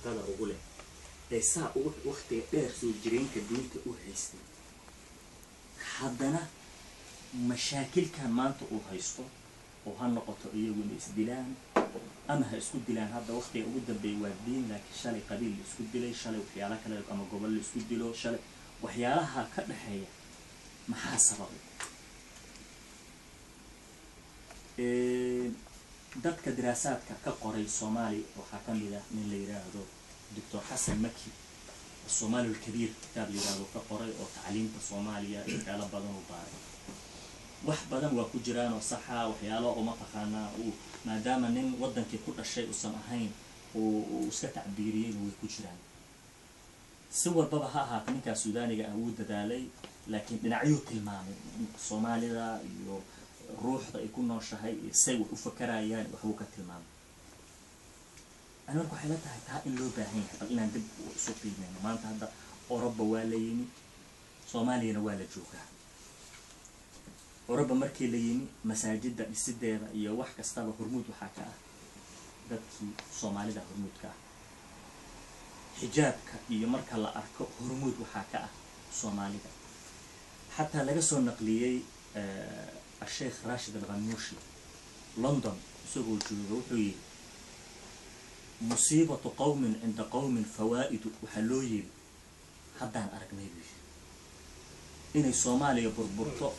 shaqada ugu leh ee saa waqti dheer soo jireenka diinta u haystay haddana mashaakilkan maanta uu haysto oo ha noqoto iyagu inay isdilaan ama ha isku dilaan hadda waqtiga ugu dambeeyay waa diin laakiin shalay qabiil la isku dilay shalay waxyaalo kale ama gobol la isku dilo shalay waxyaalaha ka dhaxeeya maxaa sababay dadka diraasaadka ka qoray Soomaali waxa ka mid ah nin la yiraahdo Dr. Xasan Maki Soomaali الكبير كتاب يراهو ka qoray oo tacliinta Soomaaliya waxyaalo badan u baaray wax badan waa ku jiraan oo saxa waxyaalo uma taqaana oo maadaama nin wadankii ku dhashay usan ahayn oo iska tacbiiriyay way ku jiraan si walbaba ha ahaatee ninka Suudaaniga ah uu dadaalay laakiin dhinacyo tilmaamay Soomaalida iyo ruuxda ay ku nooshahay say u fakarayaan wax uu ka tilmaamay أنا أقول حالات هاي اللي باهين إن عند سوقي يعني ما أنت هذا أوروبا ولا يني صوماليا ولا جوكا أوروبا مركي ليني مساجد السدة يا واحد كستابة هرمود وحكا ذاتي صومالي ده هرمود كا حجاب كا يا مركا لا أركب هرمود وحكا صومالي ده حتى لقصوا النقلية الشيخ راشد الغنوشي لندن سووا الجوجو مصيبة قوم عند قوم فوائد وحلوين حتى أن أرقني بيه إن الصومالي بربرطو